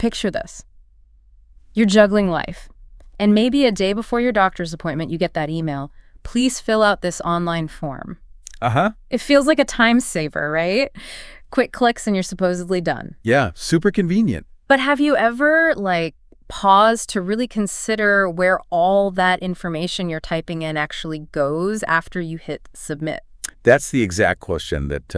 Picture this. You're juggling life, and maybe a day before your doctor's appointment, you get that email. Please fill out this online form. Uh-huh. It feels like a time saver, right? Quick clicks and you're supposedly done. Yeah, super convenient. But have you ever, paused to really consider where all that information you're typing in actually goes after you hit submit? That's the exact question that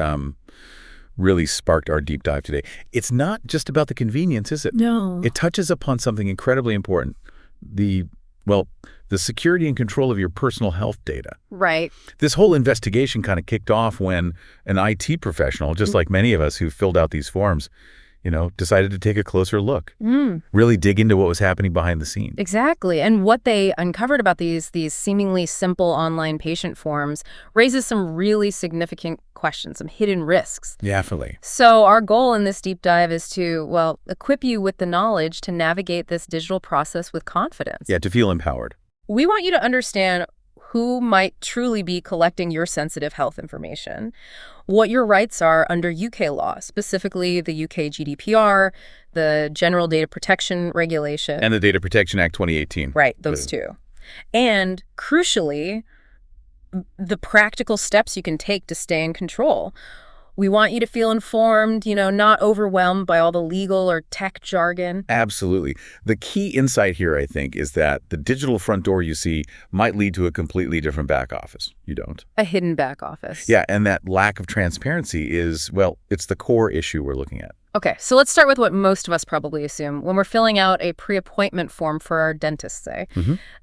really sparked our deep dive today. It's not just about the convenience, is it? No. It touches upon something incredibly important. The security and control of your personal health data. Right. This whole investigation kind of kicked off when an IT professional, just like many of us who filled out these forms, decided to take a closer look, really dig into what was happening behind the scenes. Exactly. And what they uncovered about these seemingly simple online patient forms raises some really significant questions, some hidden risks. Yeah, fully. So our goal in this deep dive is to, equip you with the knowledge to navigate this digital process with confidence. Yeah, to feel empowered. We want you to understand who might truly be collecting your sensitive health information, what your rights are under UK law, specifically the UK GDPR, the General Data Protection Regulation. And the Data Protection Act 2018. Right, those two. And crucially, the practical steps you can take to stay in control. We want you to feel informed, not overwhelmed by all the legal or tech jargon. Absolutely. The key insight here, I think, is that the digital front door you see might lead to a completely different back office. You don't. A hidden back office. Yeah, and that lack of transparency is, it's the core issue we're looking at. Okay, so let's start with what most of us probably assume. When we're filling out a pre-appointment form for our dentist, say,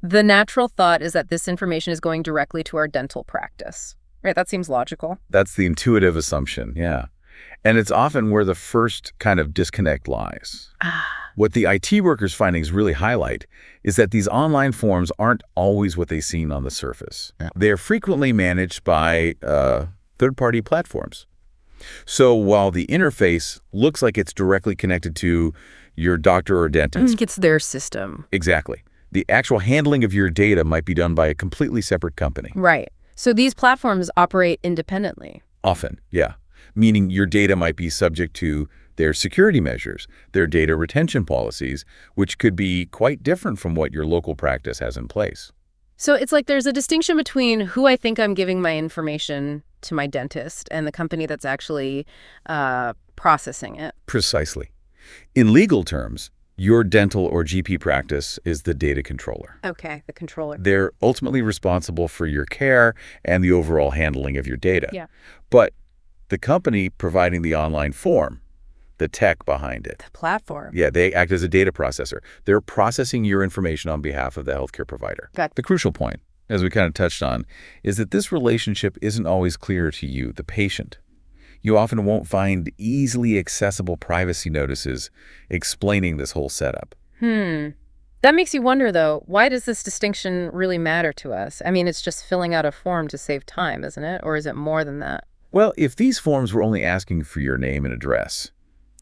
the natural thought is that this information is going directly to our dental practice. Right, that seems logical. That's the intuitive assumption, yeah. And it's often where the first kind of disconnect lies. What the IT workers' findings really highlight is that these online forms aren't always what they seem on the surface. Yeah. They're frequently managed by third-party platforms. So while the interface looks like it's directly connected to your doctor or dentist. It's their system. Exactly. The actual handling of your data might be done by a completely separate company. Right. So these platforms operate independently. Often, yeah. Meaning your data might be subject to their security measures, their data retention policies, which could be quite different from what your local practice has in place. So it's like there's a distinction between who I think I'm giving my information to my dentist and the company that's actually processing it. Precisely. In legal terms, your dental or GP practice is the data controller. Okay, the controller. They're ultimately responsible for your care and the overall handling of your data. Yeah. But the company providing the online form, the tech behind it. The platform. Yeah, they act as a data processor. They're processing your information on behalf of the healthcare provider. Got it. The crucial point, as we kind of touched on, is that this relationship isn't always clear to you, the patient. You often won't find easily accessible privacy notices explaining this whole setup. That makes you wonder, though, why does this distinction really matter to us? I mean, it's just filling out a form to save time, isn't it? Or is it more than that? Well, if these forms were only asking for your name and address,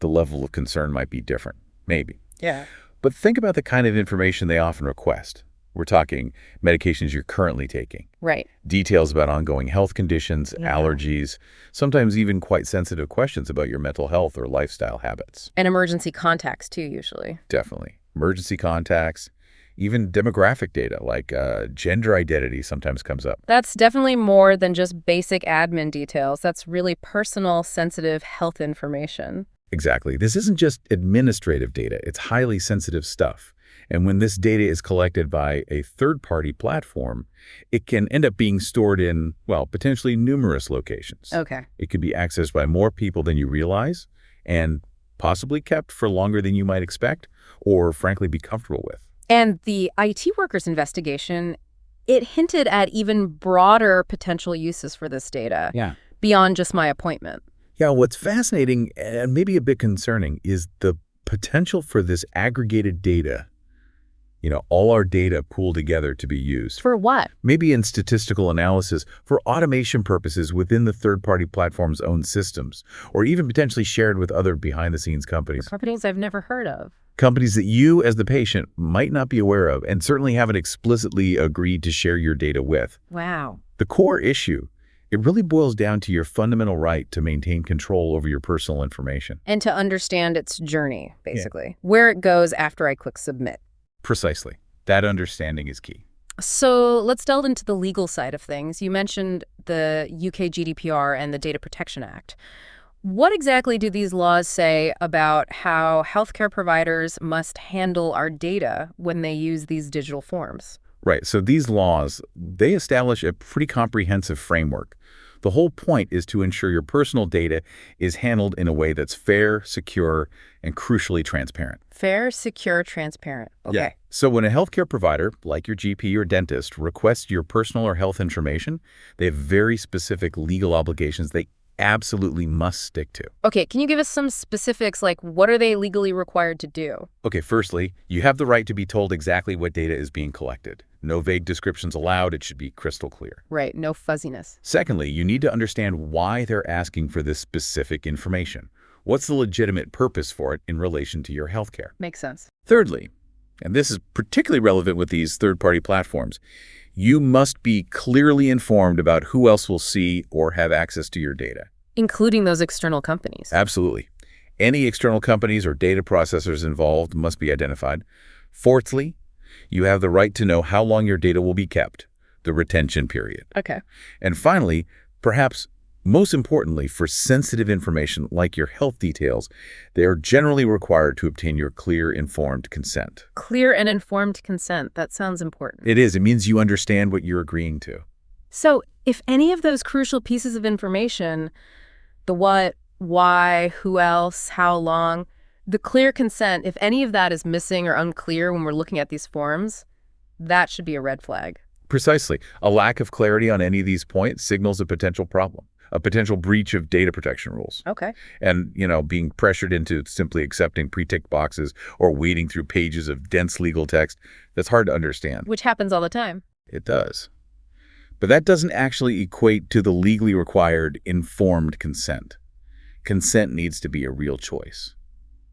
the level of concern might be different. Maybe. Yeah. But think about the kind of information they often request. We're talking medications you're currently taking. Right. Details about ongoing health conditions, allergies, sometimes even quite sensitive questions about your mental health or lifestyle habits. And emergency contacts, too, usually. Definitely. Emergency contacts, even demographic data like gender identity sometimes comes up. That's definitely more than just basic admin details. That's really personal, sensitive health information. Exactly. This isn't just administrative data. It's highly sensitive stuff. And when this data is collected by a third-party platform, it can end up being stored in, potentially numerous locations. Okay. It could be accessed by more people than you realize and possibly kept for longer than you might expect or, frankly, be comfortable with. And the IT workers' investigation, it hinted at even broader potential uses for this data. Yeah. Beyond just my appointment. Yeah, what's fascinating and maybe a bit concerning is the potential for this aggregated data, all our data pooled together to be used. For what? Maybe in statistical analysis, for automation purposes within the third-party platform's own systems, or even potentially shared with other behind-the-scenes companies. Companies I've never heard of. Companies that you, as the patient, might not be aware of and certainly haven't explicitly agreed to share your data with. Wow. The core issue It really boils down to your fundamental right to maintain control over your personal information. And to understand its journey, Yeah. basically, where it goes after I click submit. Precisely. That understanding is key. So let's delve into the legal side of things. You mentioned the UK GDPR and the Data Protection Act. What exactly do these laws say about how healthcare providers must handle our data when they use these digital forms? Right. So these laws, they establish a pretty comprehensive framework. The whole point is to ensure your personal data is handled in a way that's fair, secure, and crucially transparent. Fair, secure, transparent. Okay. Yeah. So when a healthcare provider, like your GP or dentist, requests your personal or health information, they have very specific legal obligations they absolutely must stick to. Okay, can you give us some specifics, like what are they legally required to do? Okay, firstly, you have the right to be told exactly what data is being collected. No vague descriptions allowed. It should be crystal clear. Right, no fuzziness. Secondly, you need to understand why they're asking for this specific information. What's the legitimate purpose for it in relation to your healthcare? Makes sense. Thirdly, and this is particularly relevant with these third-party platforms, you must be clearly informed about who else will see or have access to your data. Including those external companies. Absolutely. Any external companies or data processors involved must be identified. Fourthly, you have the right to know how long your data will be kept, the retention period. Okay. And finally, perhaps most importantly, for sensitive information like your health details, they are generally required to obtain your clear, informed consent. Clear and informed consent. That sounds important. It is. It means you understand what you're agreeing to. So if any of those crucial pieces of information, the what, why, who else, how long, the clear consent, if any of that is missing or unclear when we're looking at these forms, that should be a red flag. Precisely. A lack of clarity on any of these points signals a potential problem, a potential breach of data protection rules. Okay. And, being pressured into simply accepting pre-ticked boxes or wading through pages of dense legal text, that's hard to understand. Which happens all the time. It does. But that doesn't actually equate to the legally required informed consent. Consent needs to be a real choice.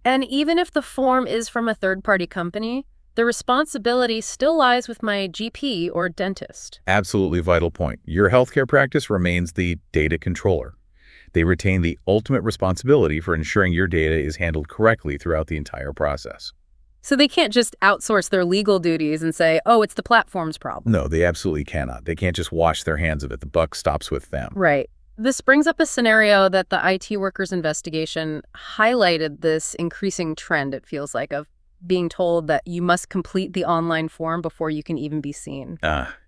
And even if the form is from a third-party company, the responsibility still lies with my GP or dentist. Absolutely vital point. Your healthcare practice remains the data controller. They retain the ultimate responsibility for ensuring your data is handled correctly throughout the entire process. So they can't just outsource their legal duties and say, oh, it's the platform's problem. No, they absolutely cannot. They can't just wash their hands of it. The buck stops with them. Right. This brings up a scenario that the IT workers investigation highlighted, this increasing trend, it feels like, of being told that you must complete the online form before you can even be seen.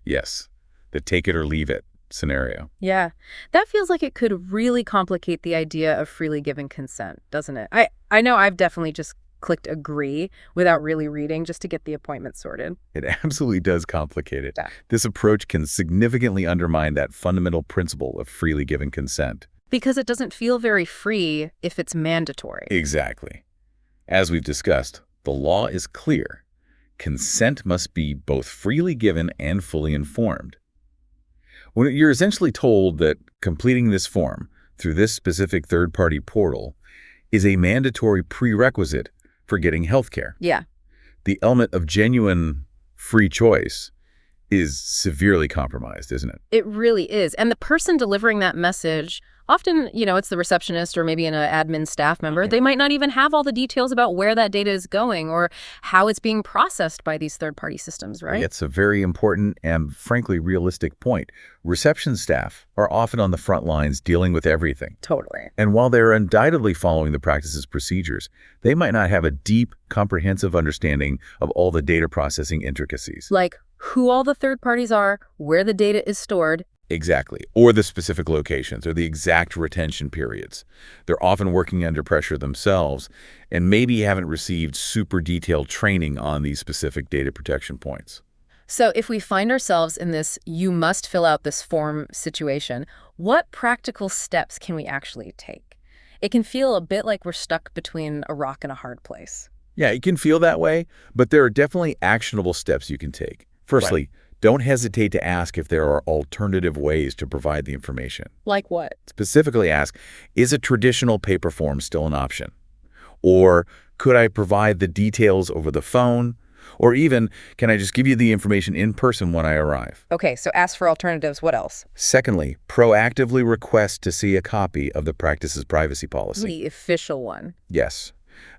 Yes. The take it or leave it scenario. Yeah. That feels like it could really complicate the idea of freely given consent, doesn't it? I know I've definitely just clicked agree without really reading just to get the appointment sorted. It absolutely does complicate it. Yeah. This approach can significantly undermine that fundamental principle of freely given consent. Because it doesn't feel very free if it's mandatory. Exactly. As we've discussed, the law is clear. Consent must be both freely given and fully informed. When you're essentially told that completing this form through this specific third-party portal is a mandatory prerequisite for getting healthcare. Yeah. The element of genuine free choice is severely compromised, isn't it? It really is. And the person delivering that message, often, it's the receptionist or maybe an admin staff member. They might not even have all the details about where that data is going or how it's being processed by these third-party systems, right? It's a very important and frankly realistic point. Reception staff are often on the front lines dealing with everything. Totally. And while they're undoubtedly following the practice's procedures, they might not have a deep, comprehensive understanding of all the data processing intricacies. Like who all the third parties are, where the data is stored. Exactly. Or the specific locations or the exact retention periods. They're often working under pressure themselves and maybe haven't received super detailed training on these specific data protection points. So if we find ourselves in this you must fill out this form situation, what practical steps can we actually take? It can feel a bit like we're stuck between a rock and a hard place. Yeah, it can feel that way, but there are definitely actionable steps you can take. Firstly, don't hesitate to ask if there are alternative ways to provide the information. Like what? Specifically ask, is a traditional paper form still an option? Or could I provide the details over the phone? Or even, can I just give you the information in person when I arrive? Okay, so ask for alternatives. What else? Secondly, proactively request to see a copy of the practice's privacy policy. The official one. Yes,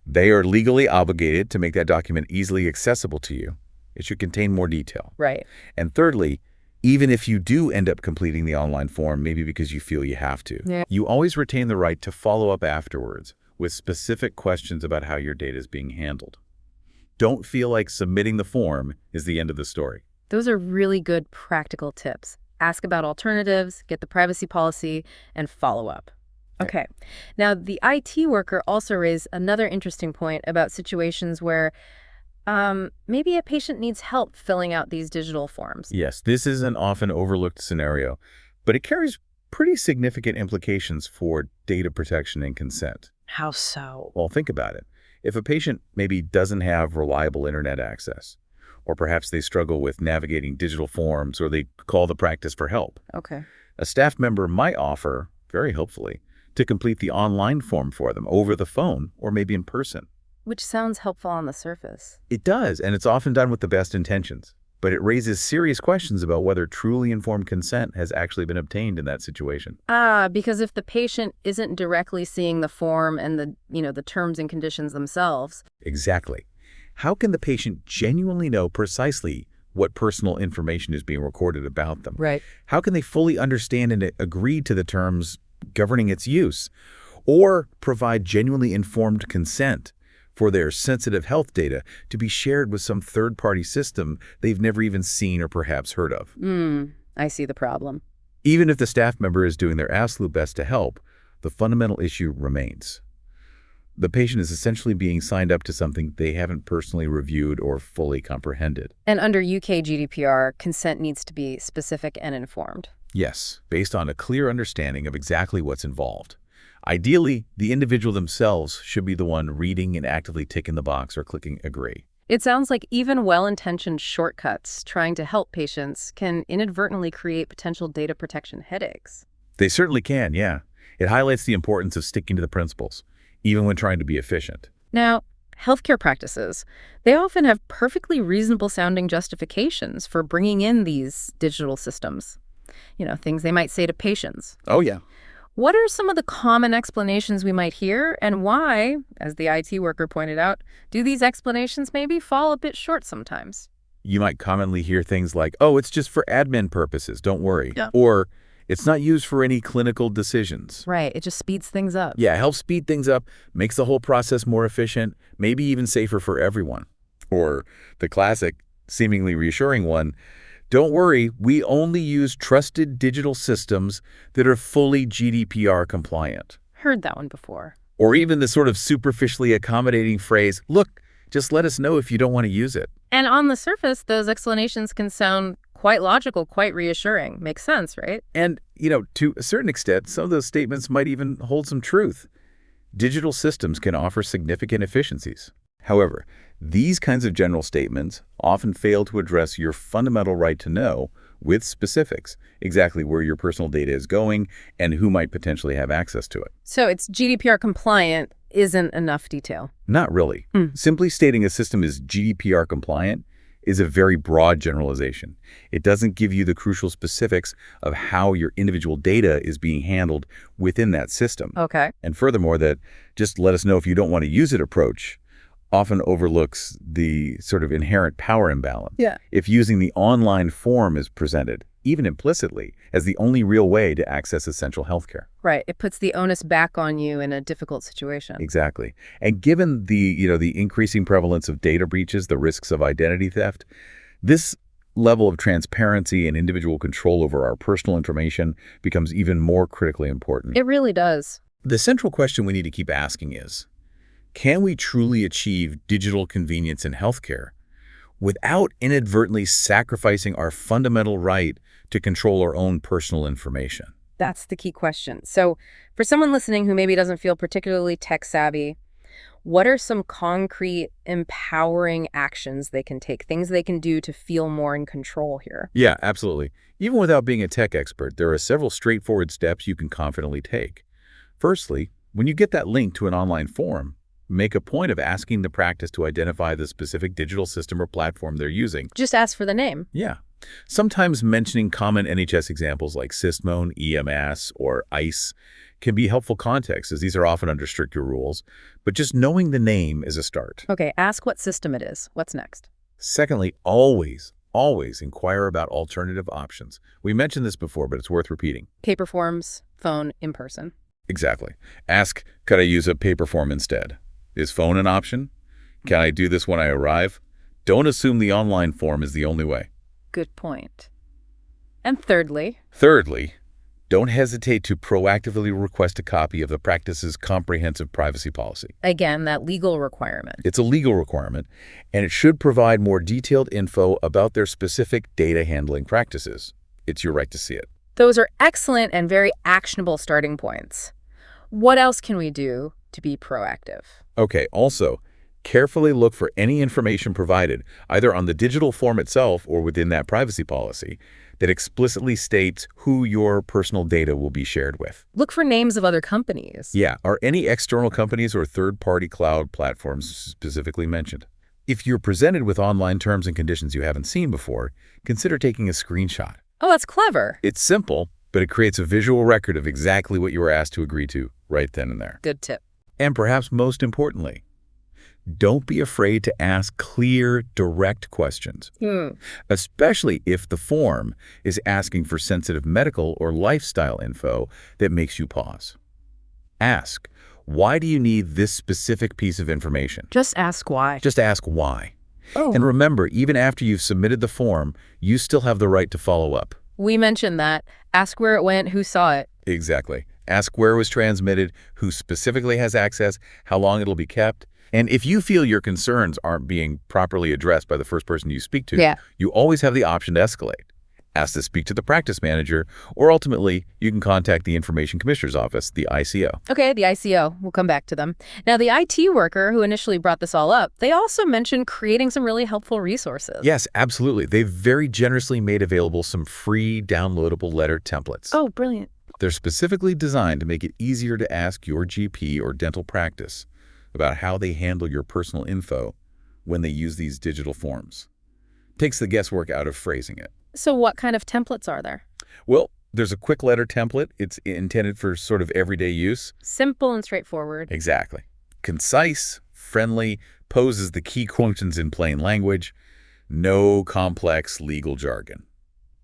they are legally obligated to make that document easily accessible to you. It should contain more detail. Right. And thirdly, even if you do end up completing the online form, maybe because you feel you have to, you always retain the right to follow up afterwards with specific questions about how your data is being handled. Don't feel like submitting the form is the end of the story. Those are really good practical tips. Ask about alternatives, get the privacy policy, and follow up. Okay. Now, the IT worker also raised another interesting point about situations where maybe a patient needs help filling out these digital forms. Yes, this is an often overlooked scenario, but it carries pretty significant implications for data protection and consent. How so? Well, think about it. If a patient maybe doesn't have reliable internet access, or perhaps they struggle with navigating digital forms, or they call the practice for help, Okay. a staff member might offer, very hopefully, to complete the online form for them over the phone or maybe in person. Which sounds helpful on the surface. It does, and it's often done with the best intentions. But it raises serious questions about whether truly informed consent has actually been obtained in that situation. Because if the patient isn't directly seeing the form and the terms and conditions themselves. Exactly. How can the patient genuinely know precisely what personal information is being recorded about them? Right. How can they fully understand and agree to the terms governing its use, or provide genuinely informed consent for their sensitive health data to be shared with some third-party system they've never even seen or perhaps heard of? I see the problem. Even if the staff member is doing their absolute best to help, the fundamental issue remains. The patient is essentially being signed up to something they haven't personally reviewed or fully comprehended. And under UK GDPR, consent needs to be specific and informed. Yes, based on a clear understanding of exactly what's involved. Ideally, the individual themselves should be the one reading and actively ticking the box or clicking agree. It sounds like even well-intentioned shortcuts trying to help patients can inadvertently create potential data protection headaches. They certainly can, yeah. It highlights the importance of sticking to the principles, even when trying to be efficient. Now, healthcare practices, they often have perfectly reasonable-sounding justifications for bringing in these digital systems. Things they might say to patients. Oh, yeah. What are some of the common explanations we might hear, and why, as the IT worker pointed out, do these explanations maybe fall a bit short sometimes? You might commonly hear things like, oh, it's just for admin purposes, don't worry. Yeah. Or, it's not used for any clinical decisions. Right, it just speeds things up. Yeah, helps speed things up, makes the whole process more efficient, maybe even safer for everyone. Or the classic, seemingly reassuring one, don't worry, we only use trusted digital systems that are fully GDPR compliant. Heard that one before. Or even the sort of superficially accommodating phrase, look, just let us know if you don't want to use it. And on the surface, those explanations can sound quite logical, quite reassuring. Makes sense, right? And, to a certain extent, some of those statements might even hold some truth. Digital systems can offer significant efficiencies. However, these kinds of general statements often fail to address your fundamental right to know, with specifics, exactly where your personal data is going and who might potentially have access to it. So it's GDPR compliant isn't enough detail. Not really. Simply stating a system is GDPR compliant is a very broad generalization. It doesn't give you the crucial specifics of how your individual data is being handled within that system. Okay. And furthermore, that just let us know if you don't want to use it approach often overlooks the sort of inherent power imbalance. Yeah. If using the online form is presented, even implicitly, as the only real way to access essential healthcare. Right. It puts the onus back on you in a difficult situation. Exactly. And given the increasing prevalence of data breaches, the risks of identity theft, this level of transparency and individual control over our personal information becomes even more critically important. It really does. The central question we need to keep asking is, can we truly achieve digital convenience in healthcare without inadvertently sacrificing our fundamental right to control our own personal information? That's the key question. So for someone listening who maybe doesn't feel particularly tech savvy, what are some concrete, empowering actions they can take, things they can do to feel more in control here? Yeah, absolutely. Even without being a tech expert, there are several straightforward steps you can confidently take. Firstly, when you get that link to an online form, make a point of asking the practice to identify the specific digital system or platform they're using. Just ask for the name. Yeah. Sometimes mentioning common NHS examples like Systmone, EMS, or ICE can be helpful context, as these are often under stricter rules, but just knowing the name is a start. Okay, ask what system it is. What's next? Secondly, always inquire about alternative options. We mentioned this before, but it's worth repeating. Paper forms, phone, in person. Exactly. Ask, could I use a paper form instead? Is phone an option? Can I do this when I arrive? Don't assume the online form is the only way. Good point. And thirdly, don't hesitate to proactively request a copy of the practice's comprehensive privacy policy. again, that legal requirement. It's a legal requirement, and it should provide more detailed info about their specific data handling practices. It's your right to see it. Those are excellent and very actionable starting points. What else can we do to be proactive? Okay, also, carefully look for any information provided, either on the digital form itself or within that privacy policy, that explicitly states who your personal data will be shared with. Look for names of other companies. Yeah, are any external companies or third-party cloud platforms specifically mentioned? If you're presented with online terms and conditions you haven't seen before, consider taking a screenshot. Oh, that's clever. It's simple, but it creates a visual record of exactly what you were asked to agree to right then and there. Good tip. And perhaps most importantly, don't be afraid to ask clear, direct questions, especially if the form is asking for sensitive medical or lifestyle info that makes you pause. Ask, why do you need this specific piece of information? Just ask why. Just ask why. Oh, And remember, even after you've submitted the form, you still have the right to follow up. we mentioned that. Ask where it went, who saw it. Exactly. Ask where it was transmitted, who specifically has access, how long it'll be kept. And if you feel your concerns aren't being properly addressed by the first person you speak to, you always have the option to escalate. Ask to speak to the practice manager, or ultimately, you can contact the Information Commissioner's Office, the ICO. Okay, the ICO. We'll come back to them. Now, the IT worker who initially brought this all up, they also mentioned creating some really helpful resources. Yes, absolutely. They've very generously made available some free downloadable letter templates. Oh, brilliant. They're specifically designed to make it easier to ask your GP or dental practice about how they handle your personal info when they use these digital forms. Takes the guesswork out of phrasing it. So what kind of templates are there? Well, there's a quick letter template. It's intended for sort of everyday use. Simple and straightforward. Exactly. Concise, friendly, poses the key questions in plain language. No complex legal jargon.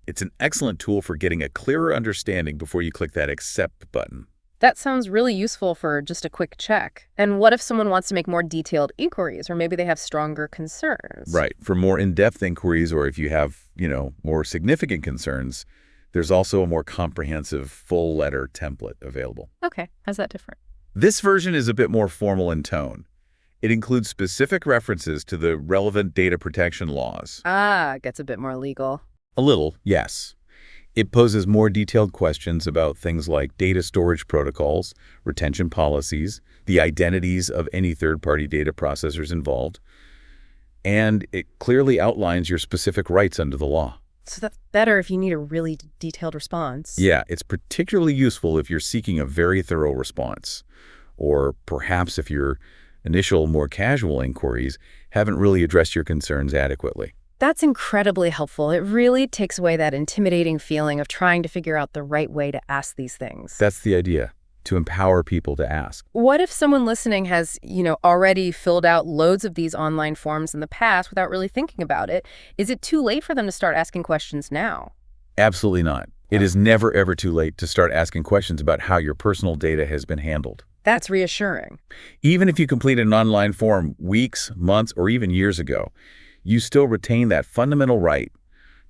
It's an excellent tool for getting a clearer understanding before you click that accept button. That sounds really useful for just a quick check. And what if someone wants to make more detailed inquiries, or maybe they have stronger concerns? Right. For more in-depth inquiries, or if you have, more significant concerns, there's also a more comprehensive full letter template available. Okay. How's that different? This version is a bit more formal in tone. It includes specific references to the relevant data protection laws. Gets a bit more legal. A little, yes. It poses more detailed questions about things like data storage protocols, retention policies, the identities of any third-party data processors involved, and it clearly outlines your specific rights under the law. So that's better if you need a really detailed response. Yeah, it's particularly useful if you're seeking a very thorough response, or perhaps if your initial, more casual inquiries haven't really addressed your concerns adequately. That's incredibly helpful. It really takes away that intimidating feeling of trying to figure out the right way to ask these things. That's the idea, to empower people to ask. What if someone listening has, already filled out loads of these online forms in the past without really thinking about it? Is it too late for them to start asking questions now? Absolutely not. It is never, ever too late to start asking questions about how your personal data has been handled. That's reassuring. Even if you completed an online form weeks, months, or even years ago, you still retain that fundamental right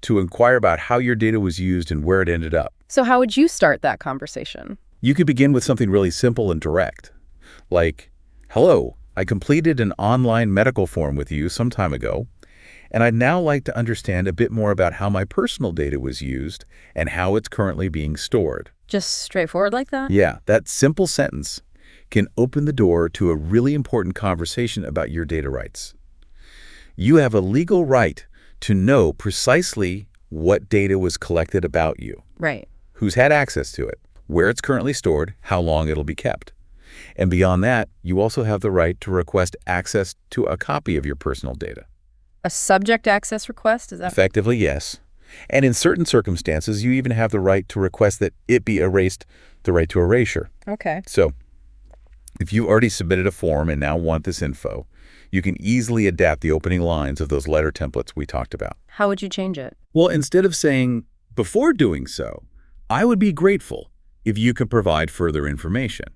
to inquire about how your data was used and where it ended up. So how would you start that conversation? You could begin with something really simple and direct, like, hello, I completed an online medical form with you some time ago, and I'd now like to understand a bit more about how my personal data was used and how it's currently being stored. Just straightforward like that? Yeah, that simple sentence can open the door to a really important conversation about your data rights. You have a legal right to know precisely what data was collected about you. Right. Who's had access to it, where it's currently stored, how long it'll be kept. And beyond that, you also have the right to request access to a copy of your personal data. A subject access request, is that? Effectively, yes. And in certain circumstances, you even have the right to request that it be erased, the right to erasure. Okay. So if you've already submitted a form and now want this info, you can easily adapt the opening lines of those letter templates we talked about. How would you change it? Well, instead of saying, before doing so, I would be grateful if you could provide further information.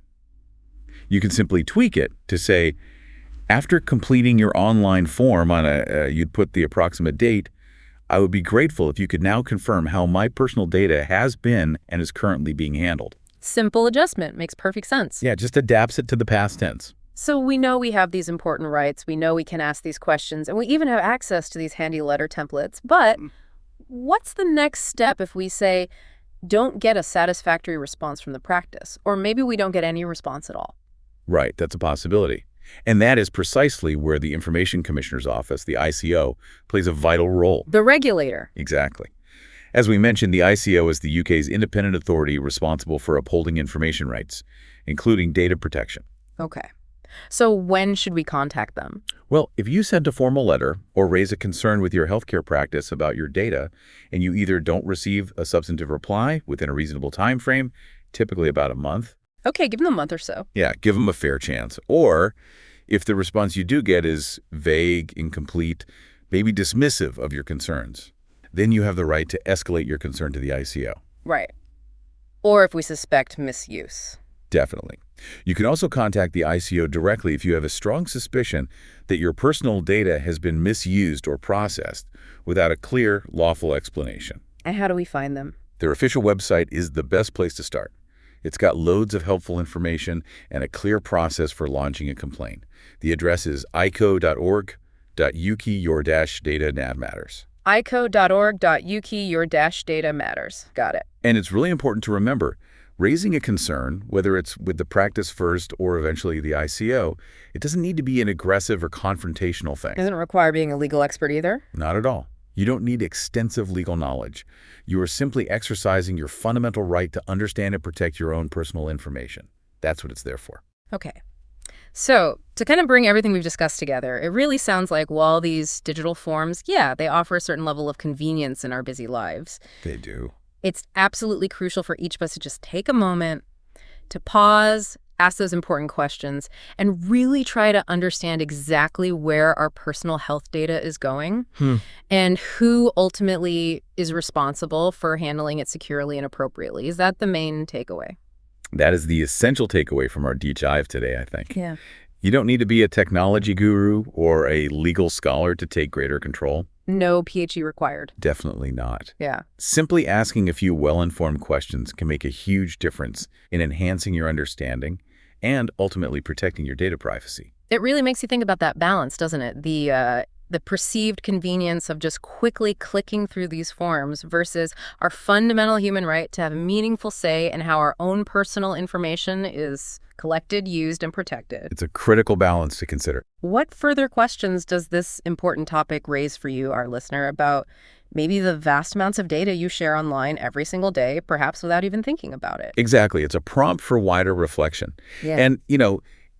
You can simply tweak it to say, after completing your online form on you'd put the approximate date, I would be grateful if you could now confirm how my personal data has been and is currently being handled. Simple adjustment. Makes perfect sense. Yeah, just adapts it to the past tense. So we know we have these important rights. We know we can ask these questions, and we even have access to these handy letter templates. But what's the next step if we say, don't get a satisfactory response from the practice, or maybe we don't get any response at all? Right, that's a possibility. And that is precisely where the Information Commissioner's Office, the ICO, plays a vital role. The regulator. Exactly. As we mentioned, the ICO is the UK's independent authority responsible for upholding information rights, including data protection. Okay. So when should we contact them? Well, if you send a formal letter or raise a concern with your healthcare practice about your data, and you either don't receive a substantive reply within a reasonable time frame, typically about a month. Okay, give them a month or so. Yeah, give them a fair chance. Or if the response you do get is vague, incomplete, maybe dismissive of your concerns, then you have the right to escalate your concern to the ICO. Right. Or if we suspect misuse. Definitely. You can also contact the ICO directly if you have a strong suspicion that your personal data has been misused or processed without a clear, lawful explanation. And how do we find them? Their official website is the best place to start. It's got loads of helpful information and a clear process for launching a complaint. The address is ico.org.uk your-data matters. ico.org.uk your-data matters. Got it. And it's really important to remember, raising a concern, whether it's with the practice first or eventually the ICO, it doesn't need to be an aggressive or confrontational thing. Doesn't require being a legal expert either? Not at all. You don't need extensive legal knowledge. You are simply exercising your fundamental right to understand and protect your own personal information. That's what it's there for. Okay. So to kind of bring everything we've discussed together, it really sounds like while these digital forms, yeah, they offer a certain level of convenience in our busy lives. They do. It's absolutely crucial for each of us to just take a moment to pause, ask those important questions, and really try to understand exactly where our personal health data is going and who ultimately is responsible for handling it securely and appropriately. Is that the main takeaway? That is the essential takeaway from our deep dive today, I think. Yeah. You don't need to be a technology guru or a legal scholar to take greater control. No PhD required. Definitely not. Yeah. Simply asking a few well-informed questions can make a huge difference in enhancing your understanding and ultimately protecting your data privacy. It really makes you think about that balance, doesn't it? The perceived convenience of just quickly clicking through these forms versus our fundamental human right to have a meaningful say in how our own personal information is collected, used, and protected. It's a critical balance to consider. What further questions does this important topic raise for you, our listener, about maybe the vast amounts of data you share online every single day, perhaps without even thinking about it? Exactly. It's a prompt for wider reflection. Yeah. And,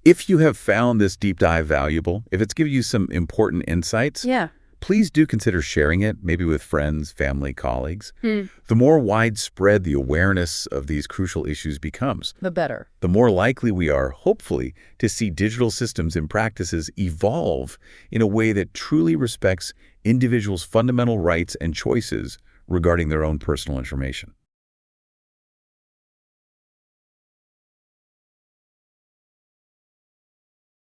if you have found this deep dive valuable, if it's given you some important insights, Yeah. please do consider sharing it, maybe with friends, family, colleagues. The more widespread the awareness of these crucial issues becomes, The better. the more likely we are, hopefully, to see digital systems and practices evolve in a way that truly respects individuals' fundamental rights and choices regarding their own personal information.